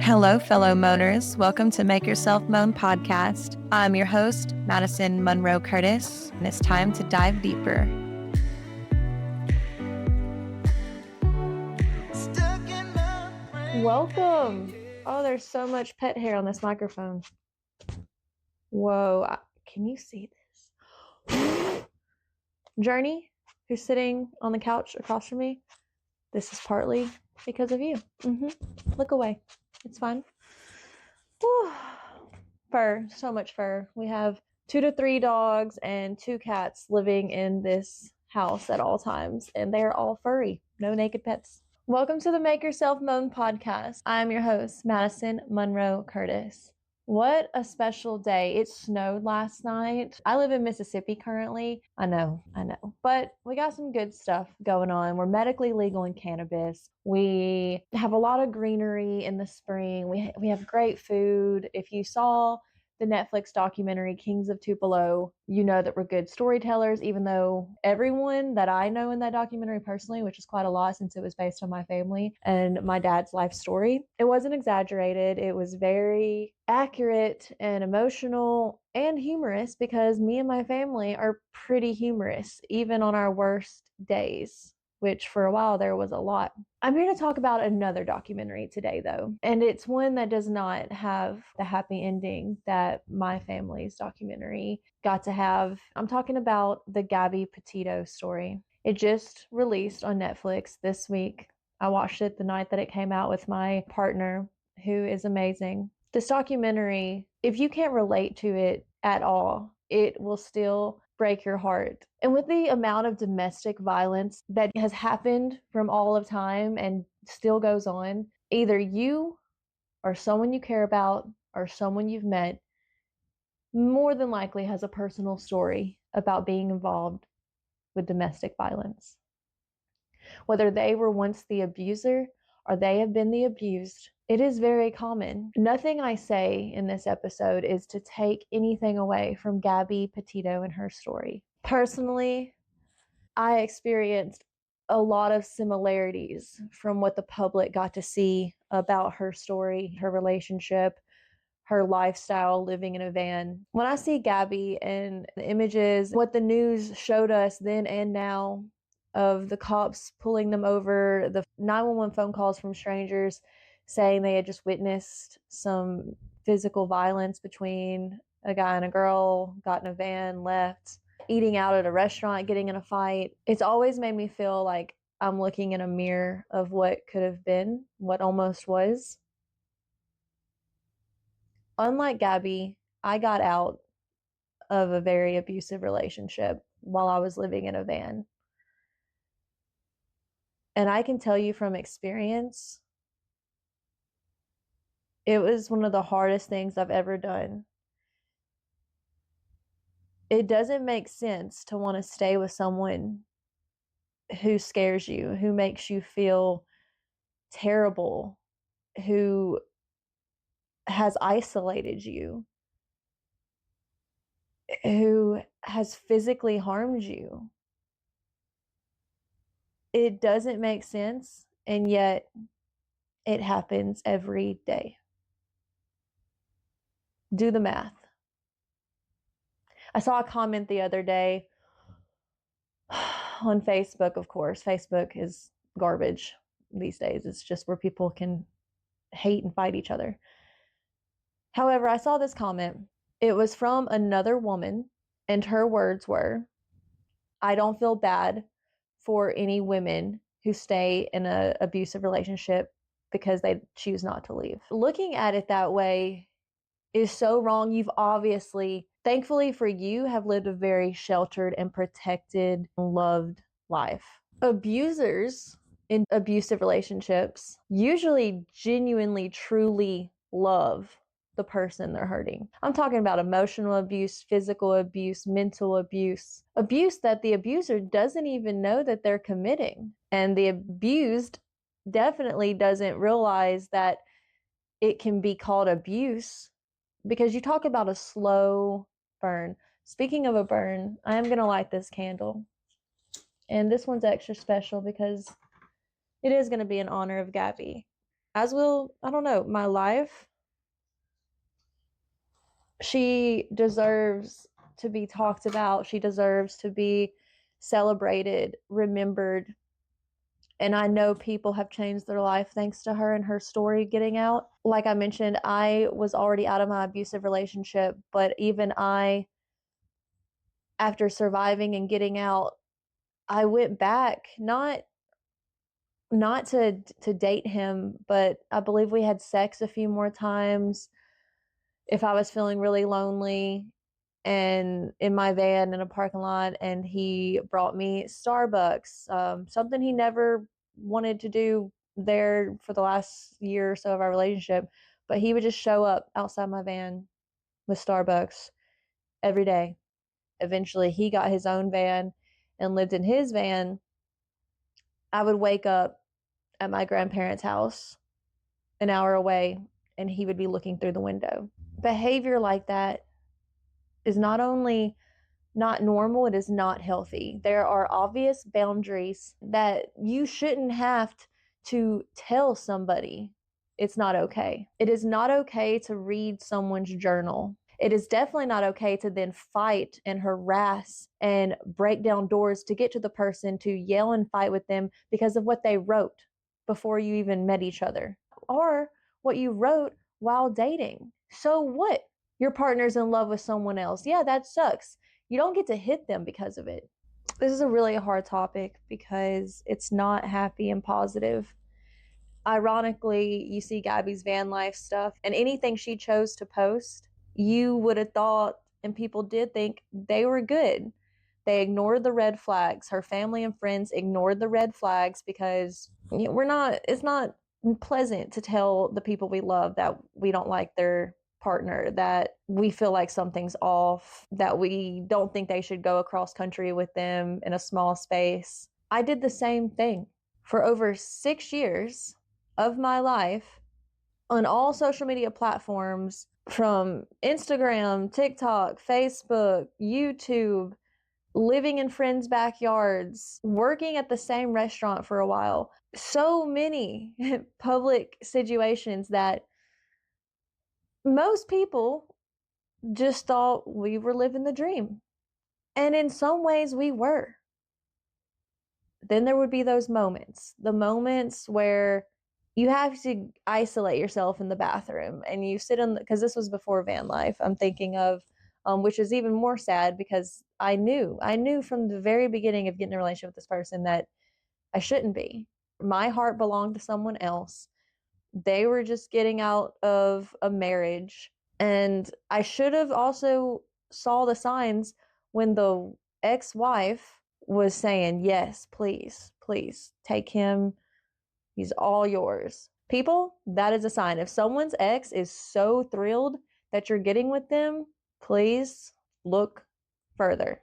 Hello, fellow moaners. Welcome to Make Yourself Moan podcast. I'm your host, Madison Monroe Curtis, and it's time to dive deeper. Welcome. Oh, there's so much pet hair on this microphone. Whoa, can you see this? Journey, who's sitting on the couch across from me, this is partly because of you. Look away. It's fine. Whew. Fur, so much fur. We have 2 to 3 dogs and 2 cats living in this house at all times, and they are all furry. No naked pets. Welcome to the Make Yourself Moan podcast. I'm your host, Madison Monroe Curtis. What a special day. It snowed last night. I live in Mississippi currently. I know. But we got some good stuff going on. We're medically legal in cannabis. We have a lot of greenery in the spring. We have great food. If you saw the Netflix documentary Kings of Tupelo, you know that we're good storytellers, even though everyone that I know in that documentary personally, which is quite a lot since it was based on my family and my dad's life story, it wasn't exaggerated. It was very accurate and emotional and humorous because me and my family are pretty humorous, even on our worst days, which for a while there was a lot. I'm here to talk about another documentary today, though, and it's one that does not have the happy ending that my family's documentary got to have. I'm talking about the Gabby Petito story. It just released on Netflix this week. I watched it the night that it came out with my partner, who is amazing. This documentary, if you can't relate to it at all, it will still break your heart. And with the amount of domestic violence that has happened from all of time and still goes on, either you or someone you care about or someone you've met more than likely has a personal story about being involved with domestic violence. Whether they were once the abuser or they have been the abused, it is very common. Nothing I say in this episode is to take anything away from Gabby Petito and her story. Personally, I experienced a lot of similarities from what the public got to see about her story, her relationship, her lifestyle living in a van. When I see Gabby and the images, what the news showed us then and now of the cops pulling them over, the 911 phone calls from strangers saying they had just witnessed some physical violence between a guy and a girl, got in a van, left, eating out at a restaurant, getting in a fight. It's always made me feel like I'm looking in a mirror of what could have been, what almost was. Unlike Gabby, I got out of a very abusive relationship while I was living in a van. And I can tell you from experience, it was one of the hardest things I've ever done. It doesn't make sense to want to stay with someone who scares you, who makes you feel terrible, who has isolated you, who has physically harmed you. It doesn't make sense, and yet it happens every day. Do the math. I saw a comment the other day on Facebook, of course. Facebook is garbage these days. It's just where people can hate and fight each other. However, I saw this comment. It was from another woman, and her words were, "I don't feel bad for any women who stay in an abusive relationship because they choose not to leave." Looking at it that way is so wrong. You've obviously, thankfully for you, have lived a very sheltered and protected, loved life. Abusers in abusive relationships usually genuinely, truly love the person they're hurting. I'm talking about emotional abuse, physical abuse, mental abuse, abuse that the abuser doesn't even know that they're committing. And the abused definitely doesn't realize that it can be called abuse, because you talk about a slow burn. Speaking of a burn, I am going to light this candle. And this one's extra special because it is going to be in honor of Gabby. as will, I don't know, my life. She deserves to be talked about. She deserves to be celebrated, remembered. And I know people have changed their life thanks to her and her story getting out. Like I mentioned, I was already out of my abusive relationship, but even I, after surviving and getting out, I went back not to date him, but I believe we had sex a few more times if I was feeling really lonely and in my van in a parking lot, and he brought me Starbucks, something he never wanted to do there for the last year or so of our relationship, but he would just show up outside my van with Starbucks every day. Eventually he got his own van and lived in his van. I would wake up at my grandparents' house an hour away, and he would be looking through the window. Behavior like that is not only not normal, it is not healthy. There are obvious boundaries that you shouldn't have to tell somebody it's not okay. It is not okay to read someone's journal. It is definitely not okay to then fight and harass and break down doors to get to the person, to yell and fight with them because of what they wrote before you even met each other, or what you wrote while dating. So what? Your partner's in love with someone else. Yeah, that sucks. You don't get to hit them because of it. This is a really hard topic because it's not happy and positive. Ironically, you see Gabby's van life stuff, and anything she chose to post, you would have thought, and people did think, they were good. They ignored the red flags. Her family and friends ignored the red flags because it's not pleasant to tell the people we love that we don't like their partner, that we feel like something's off, that we don't think they should go across country with them in a small space. I did the same thing for over 6 years of my life on all social media platforms, from Instagram, TikTok, Facebook, YouTube, living in friends' backyards, working at the same restaurant for a while. So many public situations that most people just thought we were living the dream. And in some ways we were. Then there would be those moments, the moments where you have to isolate yourself in the bathroom and you sit in, because this was before van life, I'm thinking of, which is even more sad because I knew from the very beginning of getting in a relationship with this person that I shouldn't be. My heart belonged to someone else. They were just getting out of a marriage, and I should have also saw the signs when the ex-wife was saying, yes, please, please take him. He's all yours. People, that is a sign. If someone's ex is so thrilled that you're getting with them, please look further.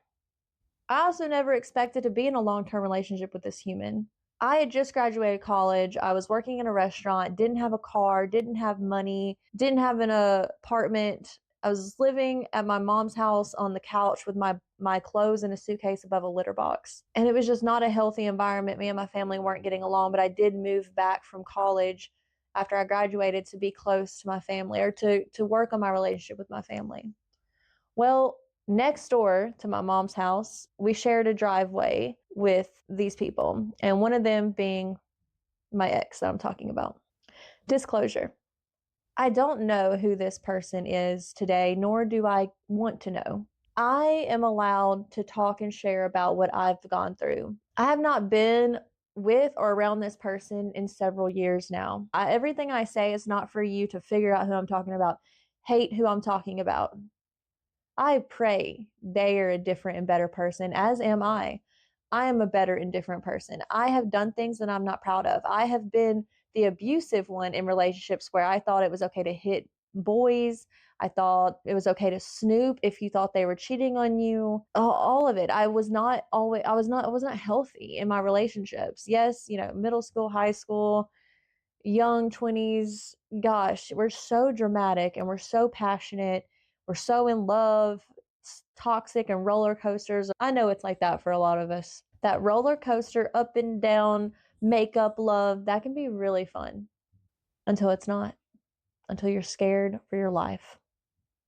I also never expected to be in a long-term relationship with this human. I had just graduated college. I was working in a restaurant, didn't have a car, didn't have money, didn't have an apartment. I was living at my mom's house on the couch with my clothes in a suitcase above a litter box. And it was just not a healthy environment. Me and my family weren't getting along, but I did move back from college after I graduated to be close to my family, or to work on my relationship with my family. Well, next door to my mom's house, we shared a driveway with these people, and one of them being my ex that I'm talking about. Disclosure: I don't know who this person is today, nor do I want to know. I am allowed to talk and share about what I've gone through. I have not been with or around this person in several years now. Everything I say is not for you to figure out who I'm talking about, hate who I'm talking about. I pray they are a different and better person, as am I. I am a better and different person. I have done things that I'm not proud of. I have been the abusive one in relationships where I thought it was okay to hit boys. I thought it was okay to snoop if you thought they were cheating on you. All of it. I was not healthy in my relationships. Yes, middle school, high school, young 20s. Gosh, we're so dramatic and we're so passionate. We're so in love. It's toxic and roller coasters. I know it's like that for a lot of us. That roller coaster up and down makeup love, that can be really fun. until it's not, until you're scared for your life.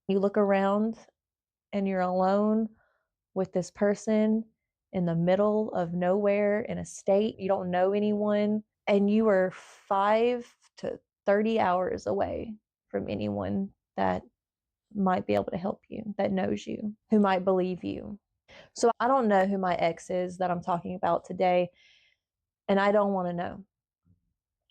You look around and you're alone with this person in the middle of nowhere in a state you don't know anyone, and you are 5 to 30 hours away from anyone that might be able to help you, that knows you, who might believe you. So I don't know who my ex is that I'm talking about today, and I don't want to know.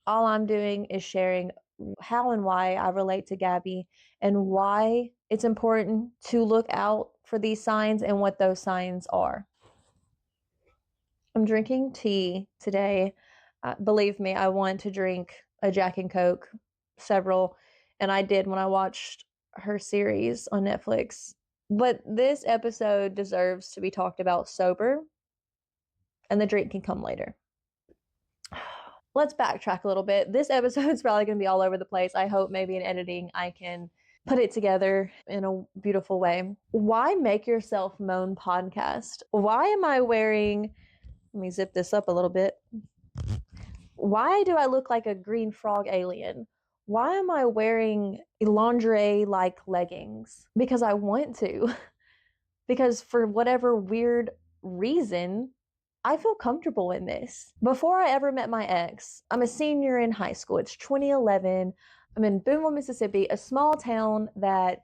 All I'm doing is sharing how and why I relate to Gabby and why it's important to look out for these signs and what those signs are. I'm drinking tea today. Believe me, I want to drink a Jack and Coke, several, and I did when I watched her series on Netflix. But this episode deserves to be talked about sober, and the drink can come later. Let's backtrack a little bit. This episode's probably going to be all over the place. I hope maybe in editing I can put it together in a beautiful way. Why Make Yourself Moan podcast? Why am I wearing, let me zip this up a little bit. Why do I look like a green frog alien? Why am I wearing lingerie like leggings? Because I want to. Because for whatever weird reason, I feel comfortable in this. Before I ever met my ex, I'm a senior in high school. It's 2011. I'm in Boonville, Mississippi, a small town that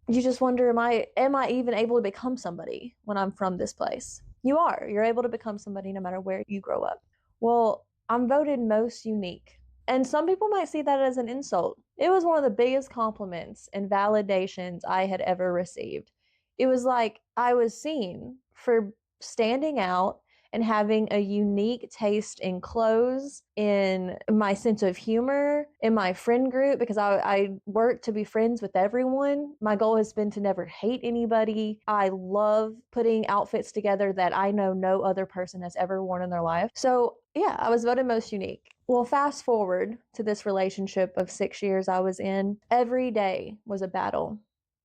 you just wonder, am I even able to become somebody when I'm from this place? You are. You're able to become somebody no matter where you grow up. Well, I'm voted most unique. And some people might see that as an insult. It was one of the biggest compliments and validations I had ever received. It was like I was seen for standing out and having a unique taste in clothes, in my sense of humor, in my friend group, because I work to be friends with everyone. My goal has been to never hate anybody. I love putting outfits together that I know no other person has ever worn in their life. So yeah, I was voted most unique. Well, fast forward to this relationship of 6 years I was in. Every day was a battle.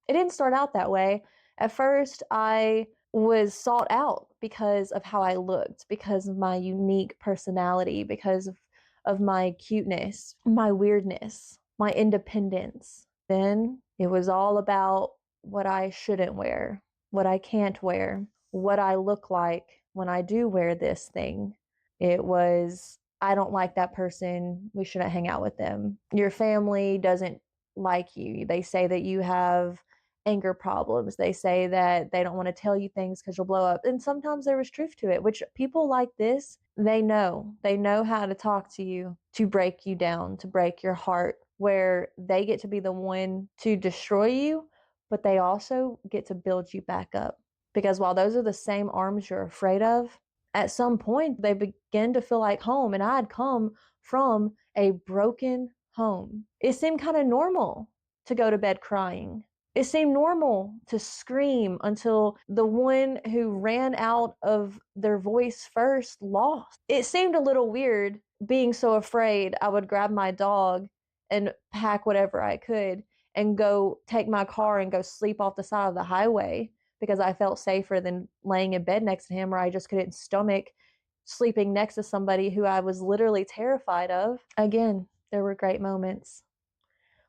It didn't start out that way. At first, I was sought out because of how I looked, because of my unique personality, because of my cuteness, my weirdness, my independence. Then it was all about what I shouldn't wear, what I can't wear, what I look like when I do wear this thing. It was, I don't like that person. We shouldn't hang out with them. Your family doesn't like you. They say that you have anger problems. They say that they don't want to tell you things because you'll blow up. And sometimes there was truth to it, which people like this, they know. They know how to talk to you, to break you down, to break your heart, where they get to be the one to destroy you, but they also get to build you back up. Because while those are the same arms you're afraid of, at some point they begin to feel like home. And I had come from a broken home. It seemed kind of normal to go to bed crying. It seemed normal to scream until the one who ran out of their voice first lost. It seemed a little weird being so afraid I would grab my dog and pack whatever I could and go take my car and go sleep off the side of the highway because I felt safer than laying in bed next to him, or I just couldn't stomach sleeping next to somebody who I was literally terrified of. Again, there were great moments.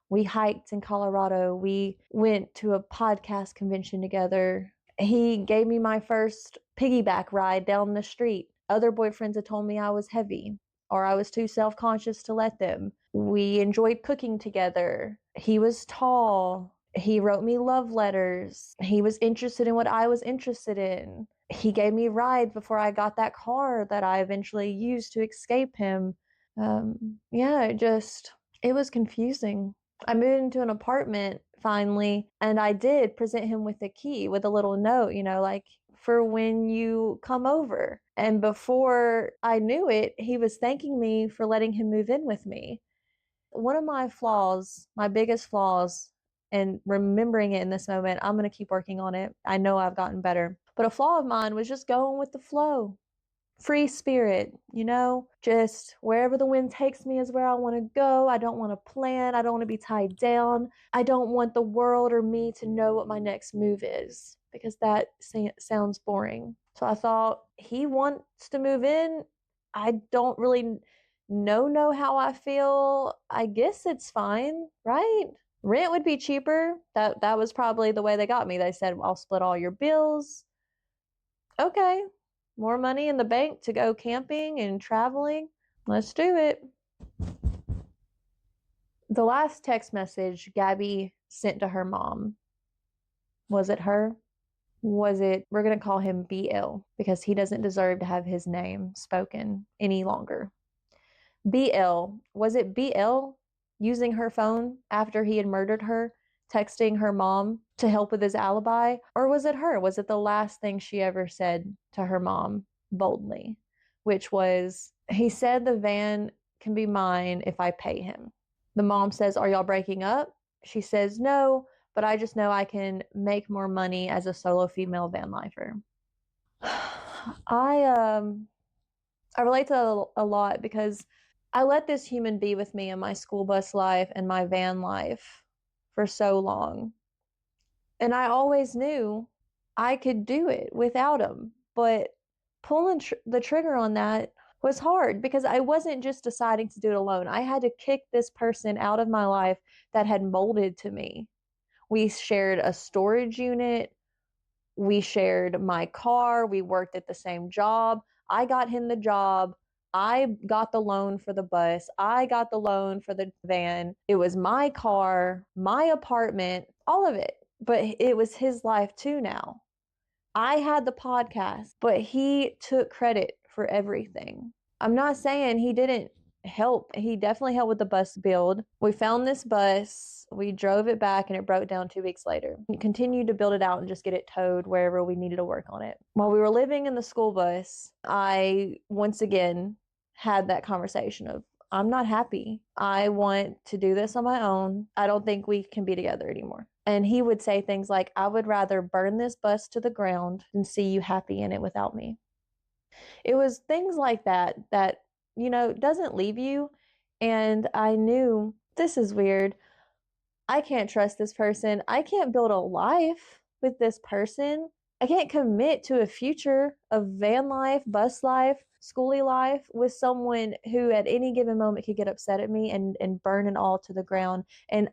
We hiked in Colorado. We went to a podcast convention together. He gave me my first piggyback ride down the street. Other boyfriends had told me I was heavy or I was too self-conscious to let them. We enjoyed cooking together. He was tall. He wrote me love letters. He was interested in what I was interested in. He gave me rides before I got that car that I eventually used to escape him. It was confusing. I moved into an apartment finally, and I did present him with a key with a little note, like for when you come over. And before I knew it, he was thanking me for letting him move in with me. One of my flaws, my biggest flaws, and remembering it in this moment, I'm going to keep working on it. I know I've gotten better. But a flaw of mine was just going with the flow. Free spirit, just wherever the wind takes me is where I want to go. I don't want to plan. I don't want to be tied down. I don't want the world or me to know what my next move is because that sounds boring. So I thought he wants to move in. I don't really know how I feel, I guess it's fine, right? Rent would be cheaper. That was probably the way they got me. They said, I'll split all your bills. Okay, more money in the bank to go camping and traveling. Let's do it. The last text message Gabby sent to her mom, was it her? Was it, we're going to call him BL because he doesn't deserve to have his name spoken any longer. BL, was it BL using her phone after he had murdered her, texting her mom to help with his alibi? Or was it her? Was it the last thing she ever said to her mom boldly, which was, he said the van can be mine if I pay him. The mom says, are y'all breaking up? She says, no, but I just know I can make more money as a solo female van lifer. I relate to a lot because I let this human be with me in my school bus life and my van life for so long. And I always knew I could do it without him. But pulling the trigger on that was hard because I wasn't just deciding to do it alone. I had to kick this person out of my life that had molded to me. We shared a storage unit. We shared my car. We worked at the same job. I got him the job. I got the loan for the bus. I got the loan for the van. It was my car, my apartment, all of it. But it was his life too now. I had the podcast, but he took credit for everything. I'm not saying he didn't help. He definitely helped with the bus build. We found this bus, we drove it back, and it broke down 2 weeks later. We continued to build it out and just get it towed wherever we needed to work on it. While we were living in the school bus, I once again had that conversation of, I'm not happy. I want to do this on my own. I don't think we can be together anymore. And he would say things like, I would rather burn this bus to the ground than see you happy in it without me. It was things like that that, doesn't leave you. And I knew, this is weird. I can't trust this person. I can't build a life with this person. I can't commit to a future of van life, bus life, schooly life with someone who at any given moment could get upset at me and burn it all to the ground. And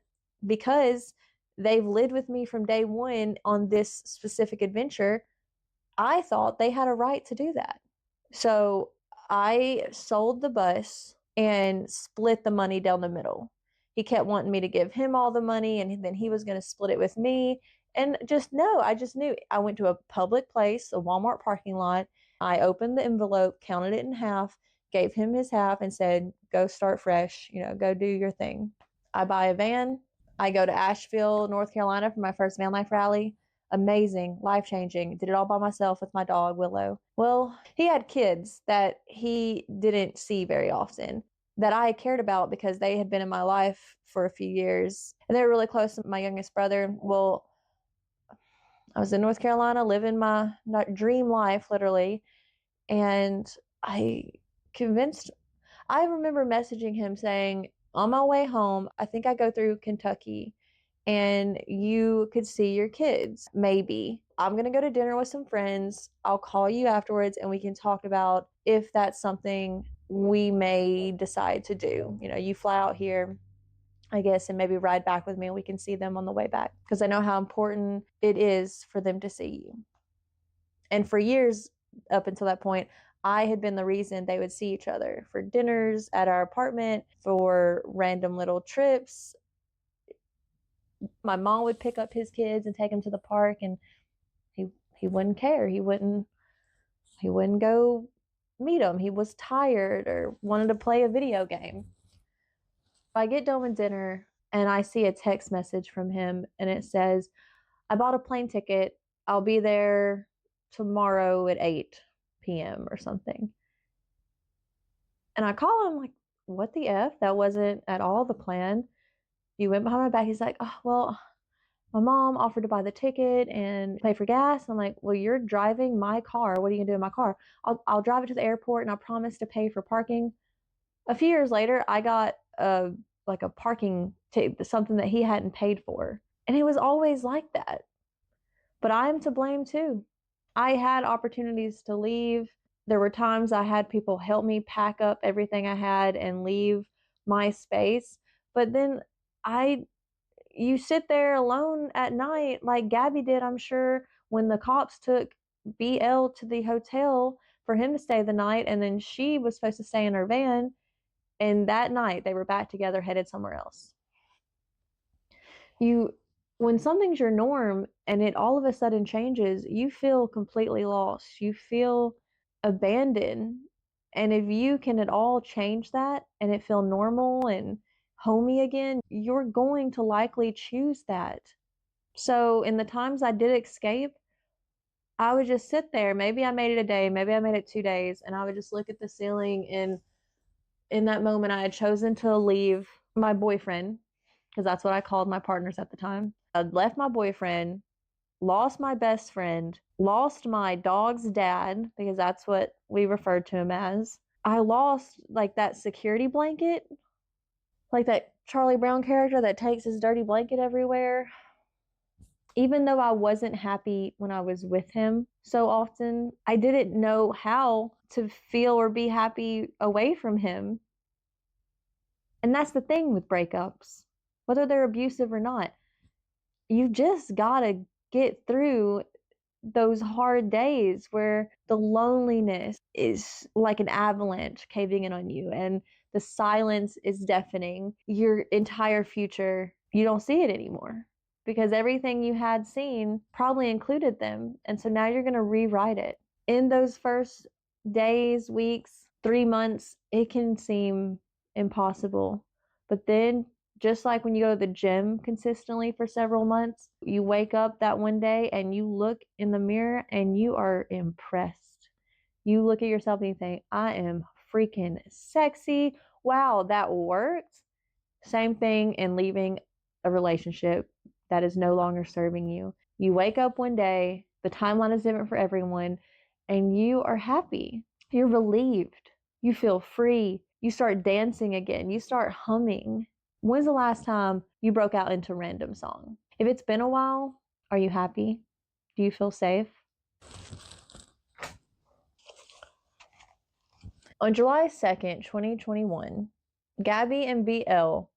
because they've lived with me from day one on this specific adventure, I thought they had a right to do that. So I sold the bus and split the money down the middle. He kept wanting me to give him all the money and then he was going to split it with me. And I just knew. I went to a public place, a Walmart parking lot. I opened the envelope, counted it in half, gave him his half, and said, go start fresh, go do your thing. I buy a van. I go to Asheville, North Carolina for my first van life rally. Amazing, life changing. Did it all by myself with my dog, Willow. Well, he had kids that he didn't see very often that I cared about because they had been in my life for a few years and they were really close to my youngest brother. Well, I was in North Carolina living my dream life, literally. And I remember messaging him saying, on my way home, I think I go through Kentucky and you could see your kids. Maybe. I'm going to go to dinner with some friends. I'll call you afterwards and we can talk about if that's something we may decide to do. You fly out here, I guess, and maybe ride back with me and we can see them on the way back because I know how important it is for them to see you. And for years up until that point, I had been the reason they would see each other for dinners at our apartment, for random little trips. My mom would pick up his kids and take them to the park, and he wouldn't care. He wouldn't go meet them. He was tired or wanted to play a video game. I get done with dinner and I see a text message from him and it says, I bought a plane ticket. I'll be there tomorrow at 8 p.m. or something. And I call him like, what the F? That wasn't at all the plan. You went behind my back. He's like, oh, well, my mom offered to buy the ticket and pay for gas. I'm like, well, you're driving my car. What are you gonna do in my car? I'll drive it to the airport and I promise to pay for parking. A few years later, I got a parking ticket, something that he hadn't paid for. And it was always like that. But I'm to blame too. I had opportunities to leave. There were times I had people help me pack up everything I had and leave my space. But then you sit there alone at night, like Gabby did, I'm sure, when the cops took BL to the hotel for him to stay the night, and then she was supposed to stay in her van. And that night they were back together, headed somewhere else. When something's your norm and it all of a sudden changes, you feel completely lost. You feel abandoned. And if you can at all change that and it feel normal and homey again, you're going to likely choose that. So in the times I did escape, I would just sit there. Maybe I made it a day, maybe I made it 2 days, and I would just look at the ceiling. And in that moment, I had chosen to leave my boyfriend, because that's what I called my partners at the time. I'd left my boyfriend, lost my best friend, lost my dog's dad, because that's what we referred to him as. I lost like that security blanket, like that Charlie Brown character that takes his dirty blanket everywhere. Even though I wasn't happy when I was with him so often, I didn't know how to feel or be happy away from him. And that's the thing with breakups, whether they're abusive or not. You just gotta get through those hard days where the loneliness is like an avalanche caving in on you and the silence is deafening. Your entire future, you don't see it anymore because everything you had seen probably included them. And so now you're going to rewrite it. In those first days, weeks, 3 months, it can seem impossible. But then, just like when you go to the gym consistently for several months, you wake up that one day and you look in the mirror and you are impressed. You look at yourself and you think, I am freaking sexy. Wow, that worked. Same thing in leaving a relationship that is no longer serving you. You wake up one day, the timeline is different for everyone, and you are happy. You're relieved. You feel free. You start dancing again. You start humming. When's the last time you broke out into a random song? If it's been a while, are you happy? Do you feel safe? On July 2nd, 2021, Gabby and BL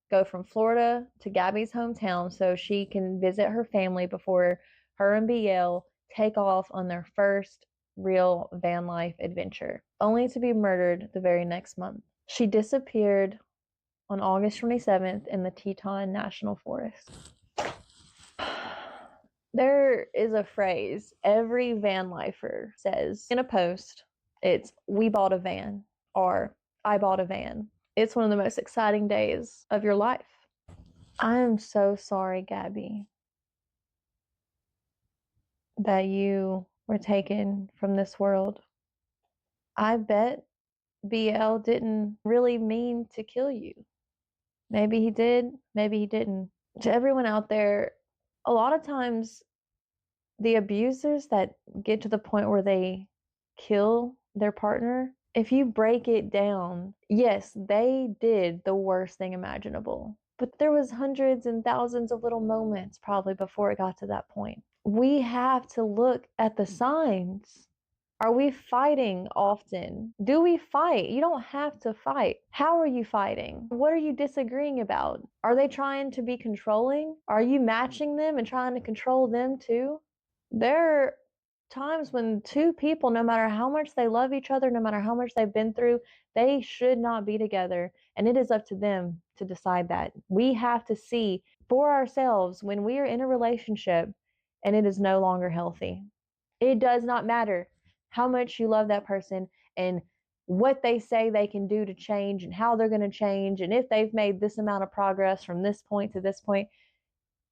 go from Florida to Gabby's hometown so she can visit her family before her and BL take off on their first real van life adventure, only to be murdered the very next month. She disappeared on August 27th in the Teton National Forest. There is a phrase every van lifer says in a post. It's, we bought a van, or I bought a van. It's one of the most exciting days of your life. I am so sorry, Gabby, that you were taken from this world. I bet BL didn't really mean to kill you. Maybe he did, maybe he didn't. To everyone out there, a lot of times the abusers that get to the point where they kill their partner, if you break it down, yes, they did the worst thing imaginable. But there was hundreds and thousands of little moments probably before it got to that point. We have to look at the signs. Are we fighting often? Do we fight? You don't have to fight. How are you fighting? What are you disagreeing about? Are they trying to be controlling? Are you matching them and trying to control them too? There are times when two people, no matter how much they love each other, no matter how much they've been through, they should not be together. And it is up to them to decide that. We have to see for ourselves when we are in a relationship and it is no longer healthy. It does not matter how much you love that person and what they say they can do to change and how they're going to change and if they've made this amount of progress from this point to this point.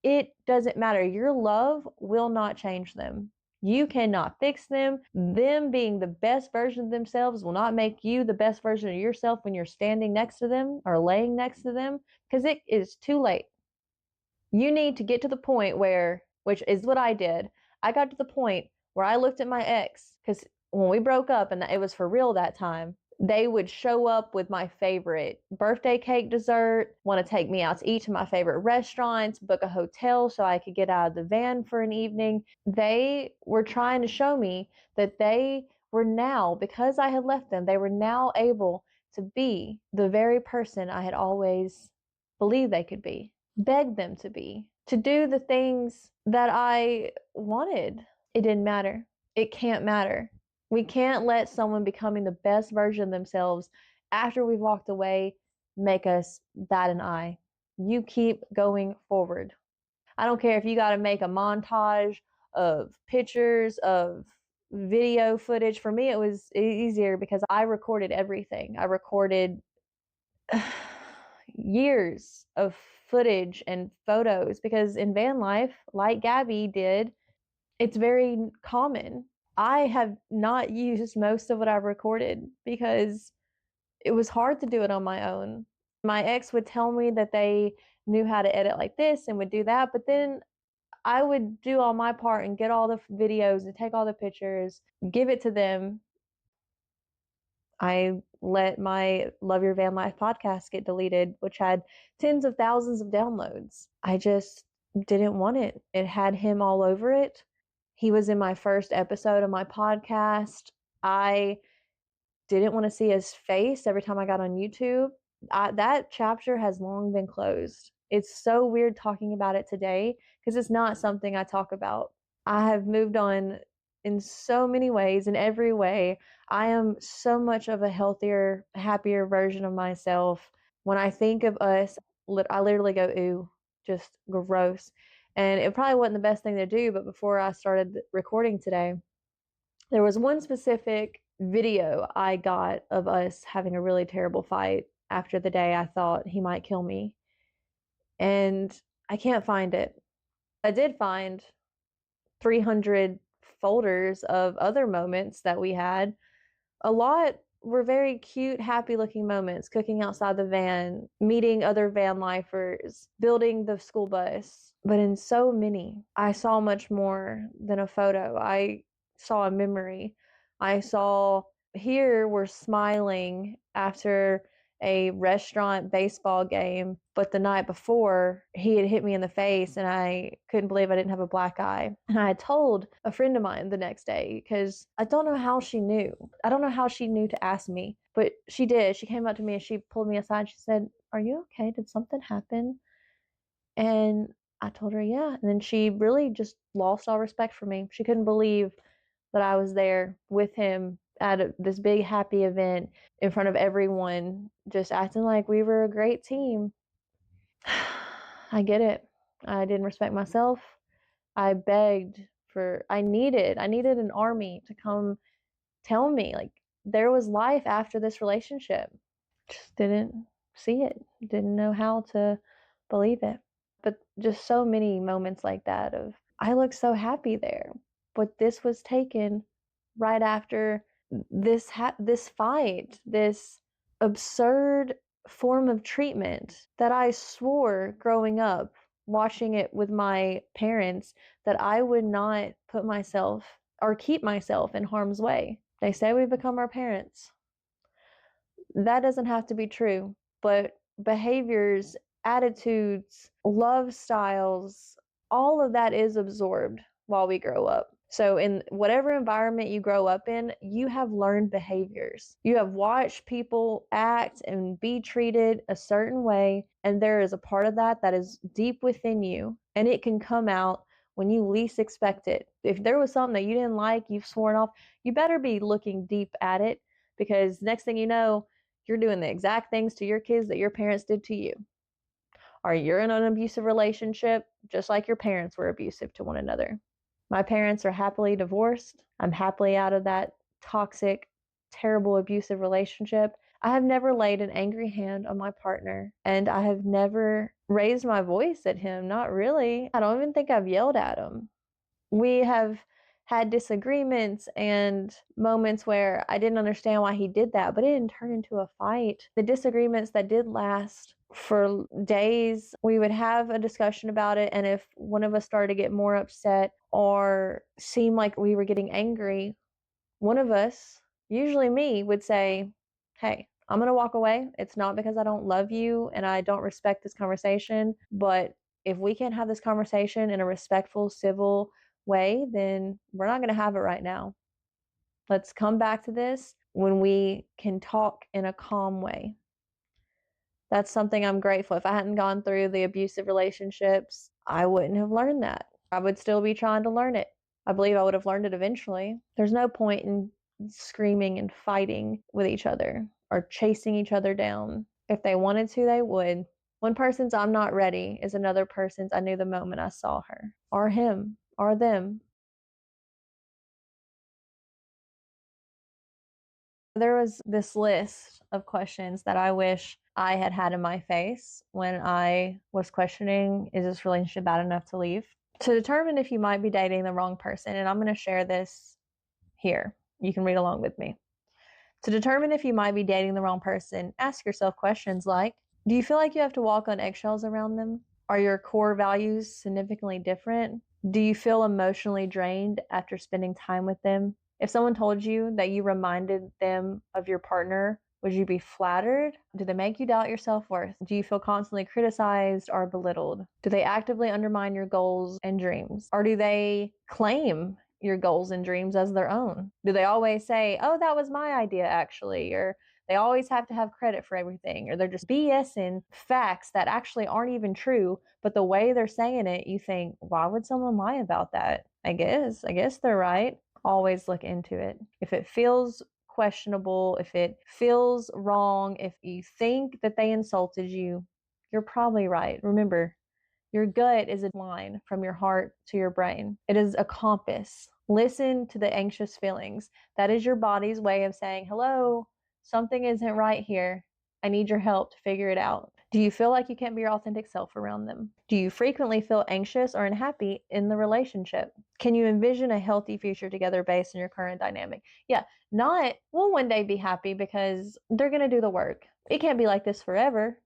It doesn't matter. Your love will not change them. You cannot fix them. Them being the best version of themselves will not make you the best version of yourself when you're standing next to them or laying next to them, because it is too late. You need to get to the point where, which is what I did, I got to the point where I looked at my ex, because when we broke up and it was for real that time, they would show up with my favorite birthday cake dessert, want to take me out to eat to my favorite restaurants, book a hotel so I could get out of the van for an evening. They were trying to show me that they were now, because I had left them, they were now able to be the very person I had always believed they could be, begged them to be, to do the things that I wanted. It didn't matter. It can't matter. We can't let someone becoming the best version of themselves after we've walked away make us bat an eye. You keep going forward. I don't care if you got to make a montage of pictures, of video footage. For me, it was easier because I recorded everything. I recorded years of footage and photos because in van life, like Gabby did, it's very common. I have not used most of what I've recorded because it was hard to do it on my own. My ex would tell me that they knew how to edit like this and would do that, but then I would do all my part and get all the videos and take all the pictures, give it to them. I let my Love Your Van Life podcast get deleted, which had tens of thousands of downloads. I just didn't want it. It had him all over it. He was in my first episode of my podcast. I didn't want to see his face every time I got on YouTube. That chapter has long been closed. It's so weird talking about it today because it's not something I talk about. I have moved on in so many ways, in every way. I am so much of a healthier, happier version of myself. When I think of us, I literally go, ooh, just gross. And it probably wasn't the best thing to do, but before I started recording today, there was one specific video I got of us having a really terrible fight after the day I thought he might kill me. And I can't find it. I did find 300 folders of other moments that we had. A lot were very cute, happy looking moments, cooking outside the van, meeting other van lifers, building the school bus. But in so many, I saw much more than a photo. I saw a memory. I saw here we're smiling after a restaurant baseball game, but the night before he had hit me in the face and I couldn't believe I didn't have a black eye. And I had told a friend of mine the next day because I don't know how she knew. I don't know how she knew to ask me, but she did. She came up to me and she pulled me aside. She said, "Are you okay? Did something happen?" And I told her, yeah. And then she really just lost all respect for me. She couldn't believe that I was there with him at this big happy event in front of everyone, just acting like we were a great team. I get it. I didn't respect myself. I begged I needed an army to come tell me like there was life after this relationship. Just didn't see it. Didn't know how to believe it. But just so many moments like that of I looked so happy there, but this was taken right after this fight, this absurd form of treatment that I swore growing up watching it with my parents that I would not put myself or keep myself in harm's way. They say we become our parents. That doesn't have to be true, but behaviors, attitudes, love styles, all of that is absorbed while we grow up. So, in whatever environment you grow up in, you have learned behaviors. You have watched people act and be treated a certain way, and there is a part of that that is deep within you, and it can come out when you least expect it. If there was something that you didn't like, you've sworn off, you better be looking deep at it because next thing you know, you're doing the exact things to your kids that your parents did to you. Or you're in an abusive relationship, just like your parents were abusive to one another. My parents are happily divorced. I'm happily out of that toxic, terrible, abusive relationship. I have never laid an angry hand on my partner, and I have never raised my voice at him. Not really. I don't even think I've yelled at him. We have had disagreements and moments where I didn't understand why he did that, but it didn't turn into a fight. The disagreements that did last for days, we would have a discussion about it, and if one of us started to get more upset or seem like we were getting angry, one of us, usually me, would say, "Hey, I'm going to walk away. It's not because I don't love you and I don't respect this conversation, but if we can't have this conversation in a respectful, civil way, then we're not going to have it right now." Let's come back to this when we can talk in a calm way. That's something I'm grateful. If I hadn't gone through the abusive relationships, I wouldn't have learned that. I would still be trying to learn it. I believe I would have learned it eventually. There's no point in screaming and fighting with each other or chasing each other down. If they wanted to, they would. One person's I'm not ready is another person's I knew the moment I saw her, or him, or them. There was this list of questions that I wish I had had in my face when I was questioning, is this relationship bad enough to leave? To determine if you might be dating the wrong person, and I'm going to share this here. You can read along with me. To determine if you might be dating the wrong person, ask yourself questions like, do you feel like you have to walk on eggshells around them? Are your core values significantly different? Do you feel emotionally drained after spending time with them? If someone told you that you reminded them of your partner, would you be flattered? Do they make you doubt your self-worth? Do you feel constantly criticized or belittled? Do they actively undermine your goals and dreams? Or do they claim your goals and dreams as their own? Do they always say, oh, that was my idea actually? Or they always have to have credit for everything, or they're just BSing facts that actually aren't even true, but the way they're saying it, you think, why would someone lie about that? I guess they're right. Always look into it. If it feels questionable, if it feels wrong, if you think that they insulted you, you're probably right. Remember, your gut is a line from your heart to your brain. It is a compass. Listen to the anxious feelings. That is your body's way of saying, hello, something isn't right here. I need your help to figure it out. Do you feel like you can't be your authentic self around them? Do you frequently feel anxious or unhappy in the relationship? Can you envision a healthy future together based on your current dynamic? Yeah, not, we'll one day be happy because they're going to do the work. It can't be like this forever.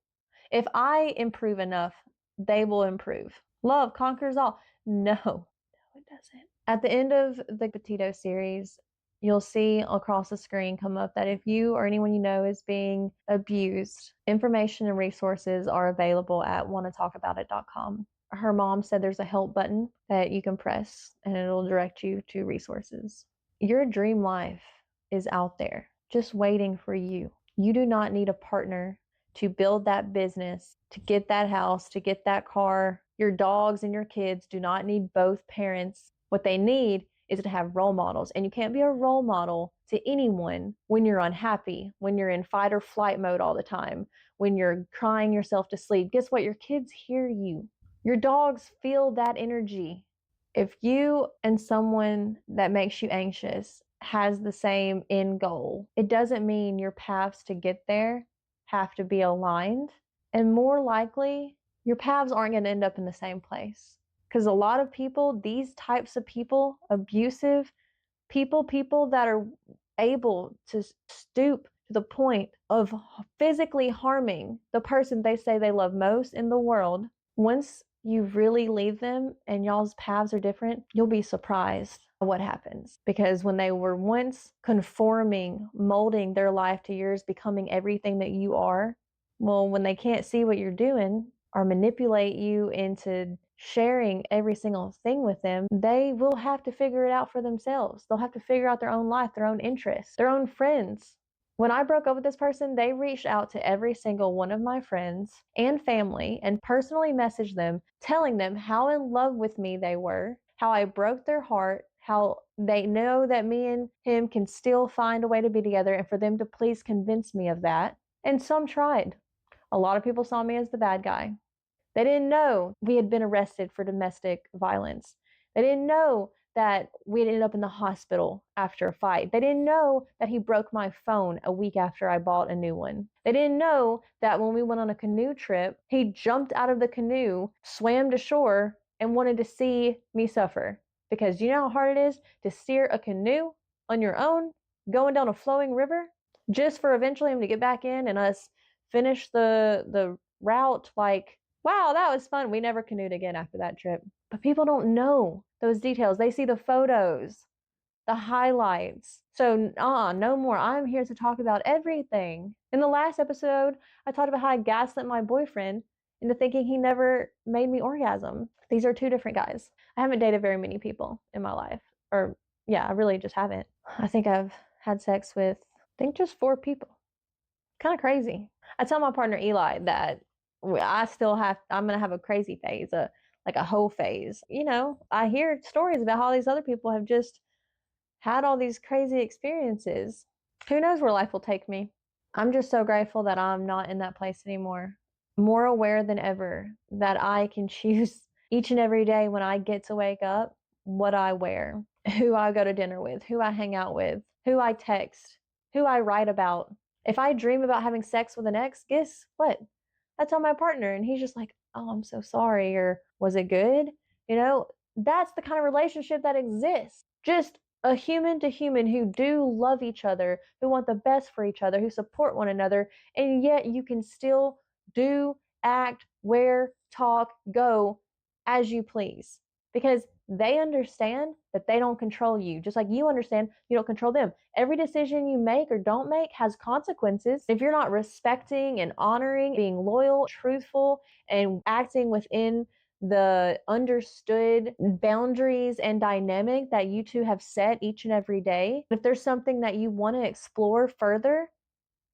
If I improve enough, they will improve. Love conquers all. No, it doesn't. At the end of the Petito series, you'll see across the screen come up that if you or anyone you know is being abused, information and resources are available at wannatalkaboutit.com. Her mom said there's a help button that you can press and it'll direct you to resources. Your dream life is out there, just waiting for you. You do not need a partner to build that business, to get that house, to get that car. Your dogs and your kids do not need both parents. What they need is to have role models. And you can't be a role model to anyone when you're unhappy, when you're in fight or flight mode all the time, when you're crying yourself to sleep. Guess what? Your kids hear you. Your dogs feel that energy. If you and someone that makes you anxious has the same end goal, it doesn't mean your paths to get there have to be aligned. And more likely, your paths aren't going to end up in the same place. Because a lot of people, these types of people, abusive people that are able to stoop to the point of physically harming the person they say they love most in the world, once you really leave them and y'all's paths are different, you'll be surprised at what happens. Because when they were once conforming, molding their life to yours, becoming everything that you are, well, when they can't see what you're doing or manipulate you into sharing every single thing with them, they will have to figure it out for themselves. They'll have to figure out their own life, their own interests, their own friends. When I broke up with this person, they reached out to every single one of my friends and family and personally messaged them, telling them how in love with me they were, how I broke their heart, how they know that me and him can still find a way to be together, and for them to please convince me of that. And some tried. A lot of people saw me as the bad guy. They didn't know we had been arrested for domestic violence. They didn't know that we had ended up in the hospital after a fight. They didn't know that he broke my phone a week after I bought a new one. They didn't know that when we went on a canoe trip, he jumped out of the canoe, swam to shore, and wanted to see me suffer. Because you know how hard it is to steer a canoe on your own, going down a flowing river, just for eventually him to get back in and us finish the route. Like, wow, that was fun. We never canoed again after that trip. But people don't know those details. They see the photos, the highlights. So, no more. I'm here to talk about everything. In the last episode, I talked about how I gaslit my boyfriend into thinking he never made me orgasm. These are two different guys. I haven't dated very many people in my life, or Yeah, I really just haven't. I think I've had sex with, just 4 people. Kind of crazy. I tell my partner Eli that I'm going to have a crazy phase, like a hoe phase. I hear stories about how these other people have just had all these crazy experiences. Who knows where life will take me? I'm just so grateful that I'm not in that place anymore. More aware than ever that I can choose each and every day when I get to wake up what I wear, who I go to dinner with, who I hang out with, who I text, who I write about. If I dream about having sex with an ex, guess what? I tell my partner, and he's just like, oh, I'm so sorry, or was it good? That's the kind of relationship that exists. Just a human to human who do love each other, who want the best for each other, who support one another, and yet you can still do, act, wear, talk, go as you please. Because they understand that they don't control you, just like you understand you don't control them. Every decision you make or don't make has consequences. If you're not respecting and honoring, being loyal, truthful, and acting within the understood boundaries and dynamic that you two have set each and every day, if there's something that you want to explore further,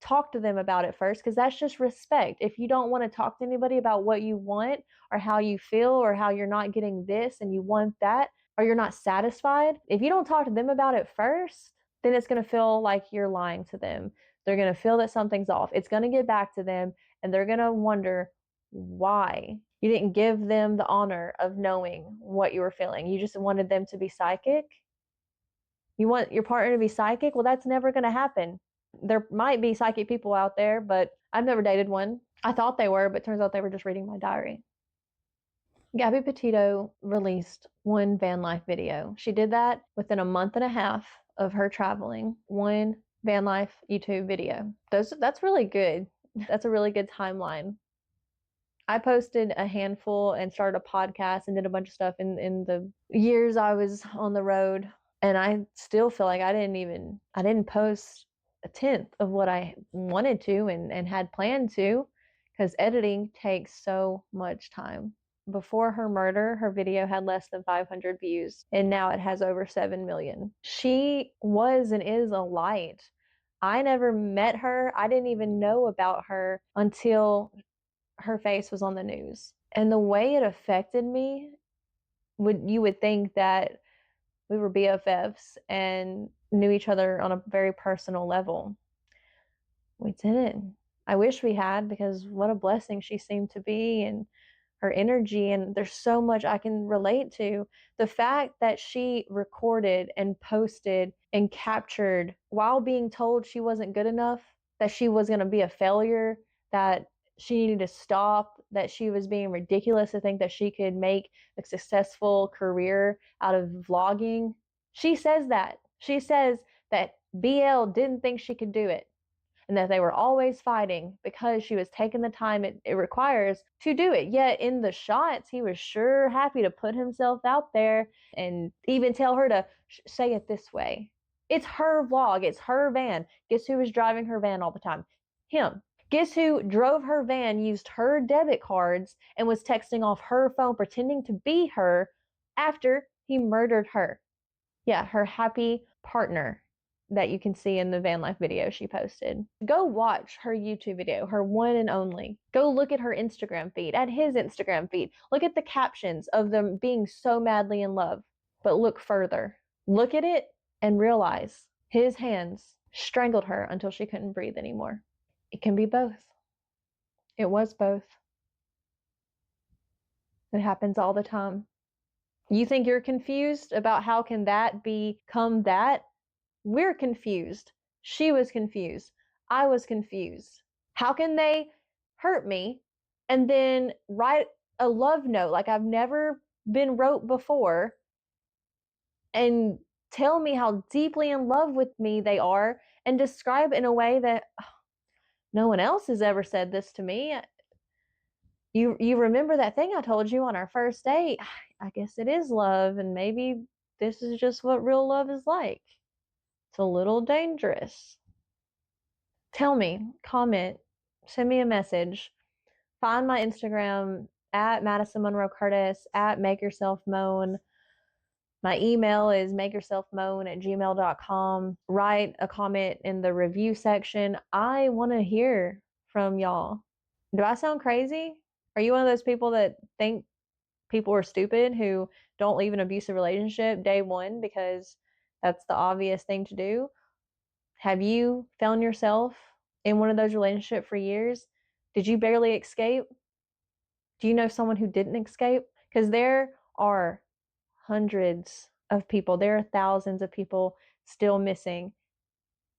talk to them about it first, because that's just respect. If you don't want to talk to anybody about what you want or how you feel or how you're not getting this and you want that, or you're not satisfied, if you don't talk to them about it first, then it's going to feel like you're lying to them. They're going to feel that something's off. It's going to get back to them and they're going to wonder why you didn't give them the honor of knowing what you were feeling. You just wanted them to be psychic. You want your partner to be psychic? Well, that's never going to happen. There might be psychic people out there, but I've never dated one. I thought they were, but turns out they were just reading my diary. Gabby Petito released one van life video. She did that within a month and a half of her traveling. One van life YouTube video. That's really good. That's a really good timeline. I posted a handful and started a podcast and did a bunch of stuff in the years I was on the road. And I still feel like I didn't post a tenth of what I wanted to and had planned to, because editing takes so much time. Before her murder, her video had less than 500 views, and now it has over 7 million. She was and is a light. I never met her. I didn't even know about her until her face was on the news. And the way it affected me, you would think that we were BFFs and knew each other on a very personal level. We didn't. I wish we had, because what a blessing she seemed to be, and her energy, and there's so much I can relate to. The fact that she recorded and posted and captured while being told she wasn't good enough, that she was going to be a failure, that she needed to stop, that she was being ridiculous to think that she could make a successful career out of vlogging. She says that. She says that BL didn't think she could do it, and that they were always fighting because she was taking the time it requires to do it. Yet in the shots, he was sure happy to put himself out there and even tell her to say it this way. It's her vlog. It's her van. Guess who was driving her van all the time? Him. Guess who drove her van, used her debit cards, and was texting off her phone pretending to be her after he murdered her? Yeah, her happy partner that you can see in the van life video she posted. Go watch her YouTube video, her one and only. Go look at her Instagram feed, at his Instagram feed. Look at the captions of them being so madly in love. But look further. Look at it and realize his hands strangled her until she couldn't breathe anymore. It can be both. It was both. It happens all the time. You think you're confused about how can that become that? We're confused. She was confused. I was confused. How can they hurt me and then write a love note like I've never been wrote before and tell me how deeply in love with me they are and describe in a way that no one else has ever said this to me? You remember that thing I told you on our first date? I guess it is love, and maybe this is just what real love is like. It's a little dangerous. Tell me, comment, send me a message. Find my Instagram at Madison Monroe Curtis, at Make Yourself Moan. My email is makeyourselfmoan@gmail.com. Write a comment in the review section. I want to hear from y'all. Do I sound crazy? Are you one of those people that think people are stupid who don't leave an abusive relationship day one because that's the obvious thing to do? Have you found yourself in one of those relationships for years? Did you barely escape? Do you know someone who didn't escape? Because there are hundreds of people, there are thousands of people still missing.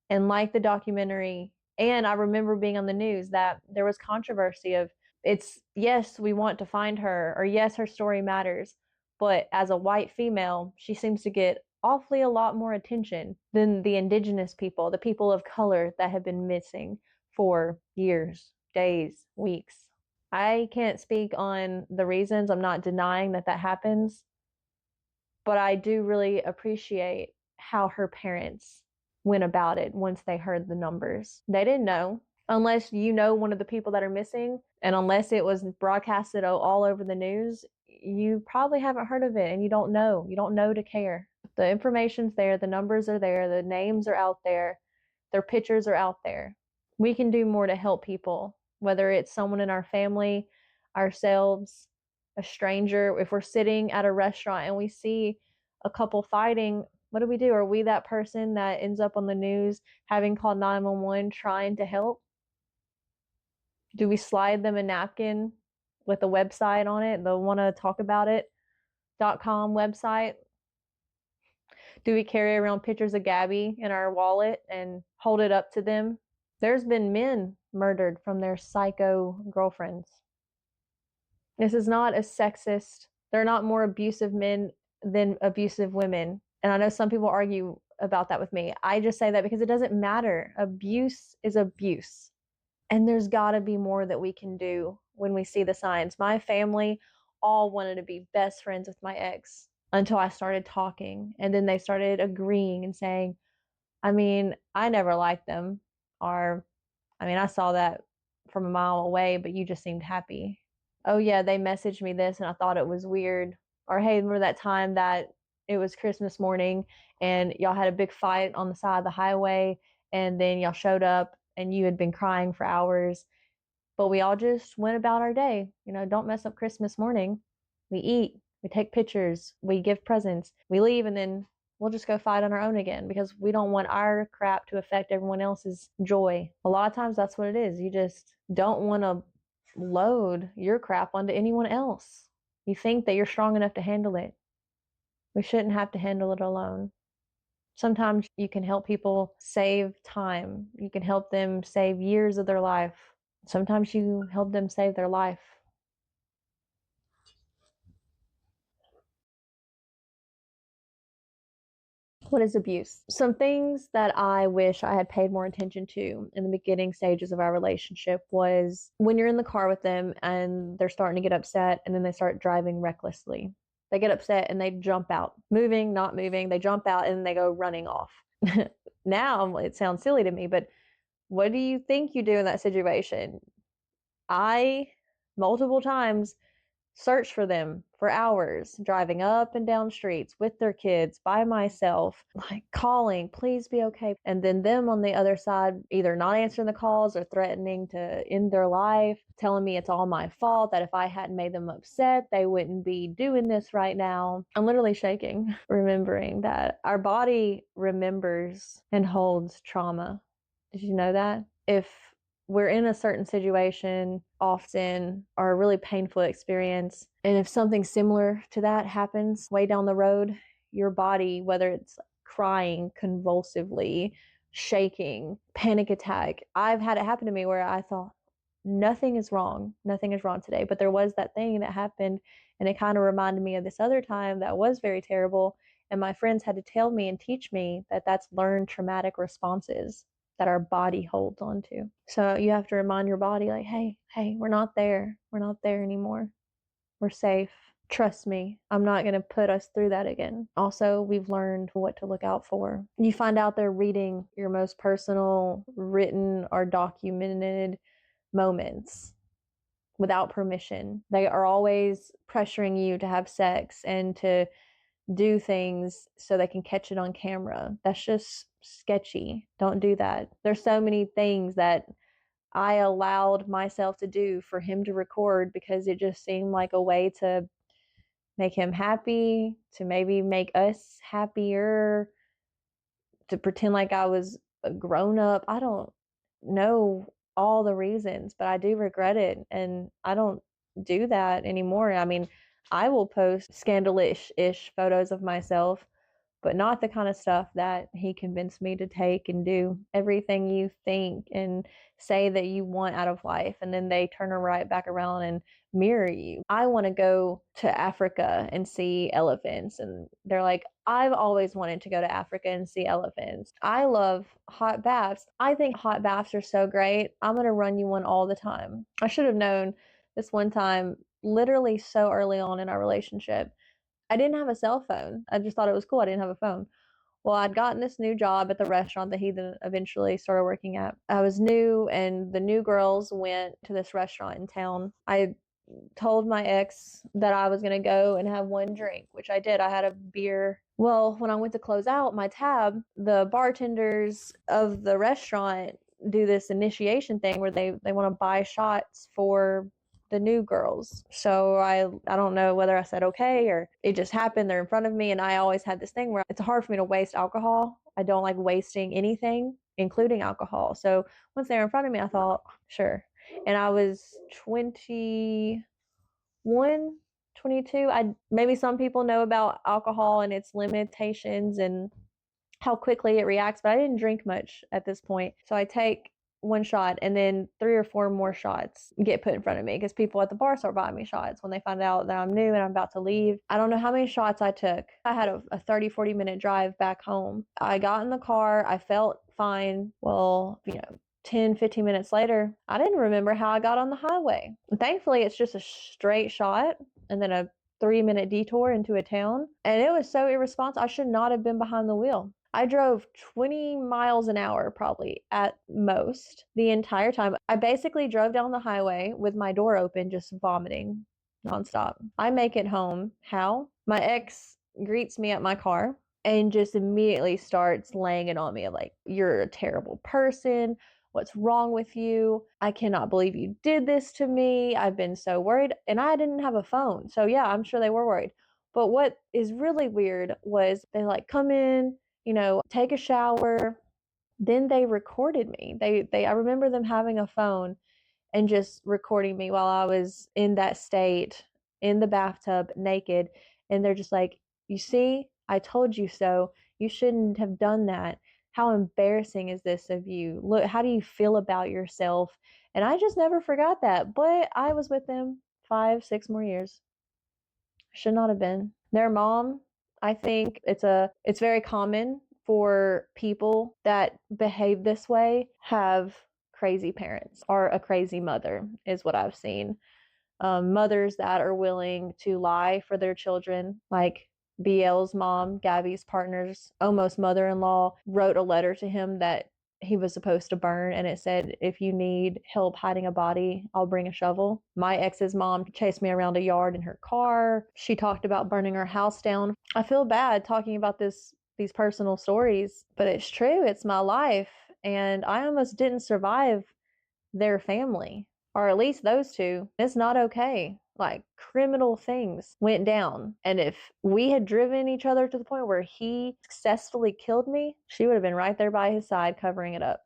And like the documentary, and I remember being on the news that there was controversy of it's yes, we want to find her, or yes, her story matters. But as a white female, she seems to get awfully a lot more attention than the indigenous people, the people of color that have been missing for years, days, weeks. I can't speak on the reasons. I'm not denying that that happens, but I do really appreciate how her parents went about it once they heard the numbers. They didn't know. Unless you know one of the people that are missing, and unless it was broadcasted all over the news, you probably haven't heard of it and you don't know. You don't know to care. The information's there, the numbers are there, the names are out there, their pictures are out there. We can do more to help people, whether it's someone in our family, ourselves, a stranger. If we're sitting at a restaurant and we see a couple fighting, what do we do? Are we that person that ends up on the news having called 911 trying to help? Do we slide them a napkin with a website on it, the wanna talk about it.com website? Do we carry around pictures of Gabby in our wallet and hold it up to them? There's been men murdered from their psycho girlfriends. This is not a sexist. There are not more abusive men than abusive women. And I know some people argue about that with me. I just say that because it doesn't matter. Abuse is abuse. And there's got to be more that we can do when we see the signs. My family all wanted to be best friends with my ex until I started talking. And then they started agreeing and saying, I mean, I never liked them. Or, I mean, I saw that from a mile away, but you just seemed happy. Oh, yeah, they messaged me this and I thought it was weird. Or, hey, remember that time that it was Christmas morning and y'all had a big fight on the side of the highway and then y'all showed up and you had been crying for hours, but we all just went about our day. You know, don't mess up Christmas morning. We eat, we take pictures, we give presents, we leave, and then we'll just go fight on our own again because we don't want our crap to affect everyone else's joy. A lot of times that's what it is. You just don't want to load your crap onto anyone else. You think that you're strong enough to handle it. We shouldn't have to handle it alone. Sometimes you can help people save time. You can help them save years of their life. Sometimes you help them save their life. What is abuse? Some things that I wish I had paid more attention to in the beginning stages of our relationship was when you're in the car with them and they're starting to get upset and then they start driving recklessly. They get upset and they jump out, moving, not moving. They jump out and they go running off. Now it sounds silly to me, but what do you think you do in that situation? I, multiple times, search for them for hours, driving up and down streets with their kids by myself, like calling, please be okay. And then them on the other side, either not answering the calls or threatening to end their life, telling me it's all my fault, that if I hadn't made them upset, they wouldn't be doing this right now. I'm literally shaking, remembering that our body remembers and holds trauma. Did you know that? If we're in a certain situation often or a really painful experience, and if something similar to that happens way down the road, your body, whether it's crying convulsively, shaking, panic attack, I've had it happen to me where I thought nothing is wrong today, but there was that thing that happened and it kind of reminded me of this other time that was very terrible, and my friends had to tell me and teach me that that's learned traumatic responses that our body holds on to. So you have to remind your body, like, hey, we're not there. We're not there anymore. We're safe. Trust me, I'm not going to put us through that again. Also, we've learned what to look out for. You find out they're reading your most personal, written, or documented moments without permission. They are always pressuring you to have sex and to do things so they can catch it on camera. That's just sketchy. Don't do that. There's so many things that I allowed myself to do for him to record because it just seemed like a way to make him happy, to maybe make us happier, to pretend like I was a grown up. I don't know all the reasons, but I do regret it. And I don't do that anymore. I mean, I will post scandalous ish photos of myself, but not the kind of stuff that he convinced me to take and do. Everything you think and say that you want out of life, and then they turn right back around and mirror you. I want to go to Africa and see elephants, and they're like, I've always wanted to go to Africa and see elephants. I love hot baths. I think hot baths are so great. I'm going to run you one all the time. I should have known this one time, literally so early on in our relationship. I didn't have a cell phone. I just thought it was cool. I didn't have a phone. Well, I'd gotten this new job at the restaurant that he then eventually started working at. I was new, and the new girls went to this restaurant in town. I told my ex that I was going to go and have one drink, which I did. I had a beer. Well, when I went to close out my tab, the bartenders of the restaurant do this initiation thing where they want to buy shots for the new girls. So I don't know whether I said okay or it just happened. They're in front of me, and I always had this thing where it's hard for me to waste alcohol. I don't like wasting anything, including alcohol. So once they were in front of me, I thought, sure. And I was 21, 22. Maybe some people know about alcohol and its limitations and how quickly it reacts, but I didn't drink much at this point. So I take one shot, and then 3 or 4 more shots get put in front of me because people at the bar start buying me shots when they find out that I'm new and I'm about to leave. I don't know how many shots I took. I had a 30-40 minute drive back home. I got in the car. I felt fine. Well, 10, 15 minutes later, I didn't remember how I got on the highway. Thankfully, it's just a straight shot and then a 3-minute detour into a town. And it was so irresponsible. I should not have been behind the wheel. I drove 20 miles an hour probably at most the entire time. I basically drove down the highway with my door open, just vomiting nonstop. I make it home. How? My ex greets me at my car and just immediately starts laying it on me like, you're a terrible person. What's wrong with you? I cannot believe you did this to me. I've been so worried. And I didn't have a phone. So yeah, I'm sure they were worried. But what is really weird was they come in, take a shower. Then they recorded me. I remember them having a phone and just recording me while I was in that state in the bathtub naked. And they're just like, you see, I told you so. You shouldn't have done that. How embarrassing is this of you? Look, how do you feel about yourself? And I just never forgot that. But I was with them 5, 6 more years. Should not have been. Their mom, I think it's very common for people that behave this way have crazy parents or a crazy mother is what I've seen. Mothers that are willing to lie for their children, like BL's mom, Gabby's partner's almost mother-in-law, wrote a letter to him that he was supposed to burn, and it said, if you need help hiding a body, I'll bring a shovel. My ex's mom chased me around a yard in her car. She talked about burning her house down. I feel bad talking about these personal stories, but it's true. It's my life, and I almost didn't survive their family, or at least those two. It's not okay. Criminal things went down. And if we had driven each other to the point where he successfully killed me, she would have been right there by his side covering it up.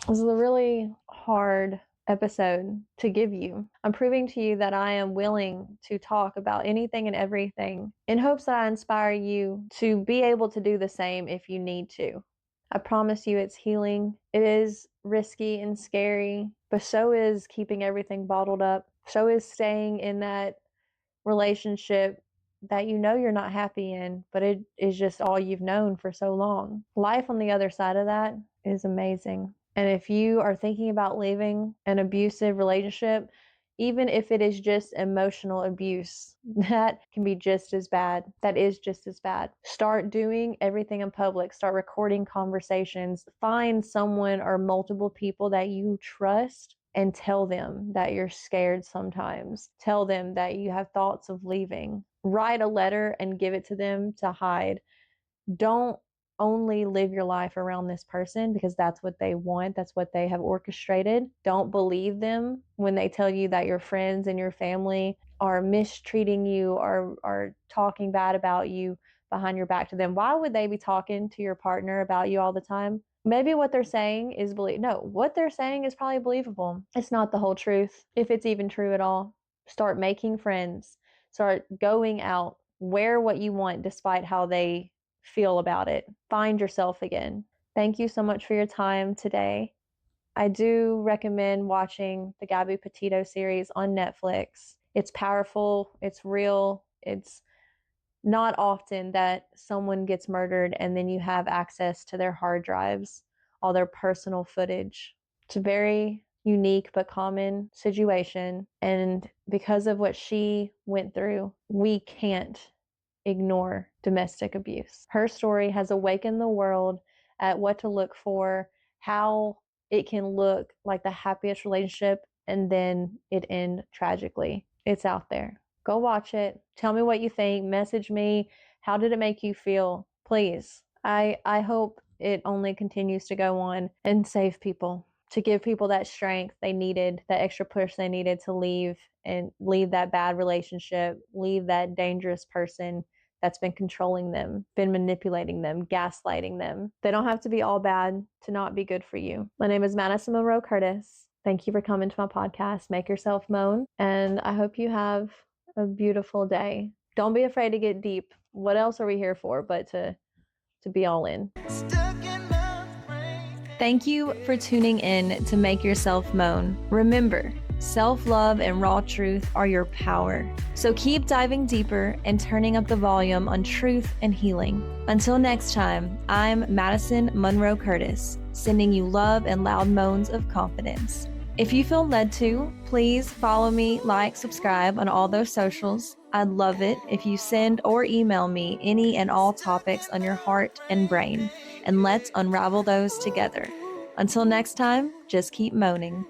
This is a really hard episode to give you. I'm proving to you that I am willing to talk about anything and everything in hopes that I inspire you to be able to do the same if you need to. I promise you it's healing. It is risky and scary, but so is keeping everything bottled up. So is staying in that relationship that you're not happy in, but it is just all you've known for so long. Life on the other side of that is amazing. And if you are thinking about leaving an abusive relationship, even if it is just emotional abuse, that can be just as bad. That is just as bad. Start doing everything in public. Start recording conversations. Find someone or multiple people that you trust and tell them that you're scared sometimes. Tell them that you have thoughts of leaving. Write a letter and give it to them to hide. Don't only live your life around this person because that's what they want. That's what they have orchestrated. Don't believe them when they tell you that your friends and your family are mistreating you or are talking bad about you behind your back to them. Why would they be talking to your partner about you all the time? Maybe what they're saying is what they're saying is probably believable. It's not the whole truth, if it's even true at all. Start making friends. Start going out. Wear what you want despite how they feel about it. Find yourself again. Thank you so much for your time today. I do recommend watching the Gabby Petito series on Netflix. It's powerful, it's real, it's not often that someone gets murdered and then you have access to their hard drives, all their personal footage. It's a very unique but common situation. And because of what she went through, we can't ignore domestic abuse. Her story has awakened the world at what to look for, how it can look like the happiest relationship and then it end tragically. It's out there. Go watch it. Tell me what you think. Message me. How did it make you feel? Please. I hope it only continues to go on and save people, to give people that strength they needed, that extra push they needed to leave that bad relationship, leave that dangerous person that's been controlling them, been manipulating them, gaslighting them. They don't have to be all bad to not be good for you. My name is Madison Monroe Curtis. Thank you for coming to my podcast, Make Yourself Moan. And I hope you have a beautiful day. Don't be afraid to get deep. What else are we here for but to be all in? Thank you for tuning in to Make Yourself Moan. Remember, self-love and raw truth are your power. So keep diving deeper and turning up the volume on truth and healing. Until next time, I'm Madison Monroe Curtis, sending you love and loud moans of confidence. If you feel led to, please follow me, like, subscribe on all those socials. I'd love it if you send or email me any and all topics on your heart and brain, and let's unravel those together. Until next time, just keep moaning.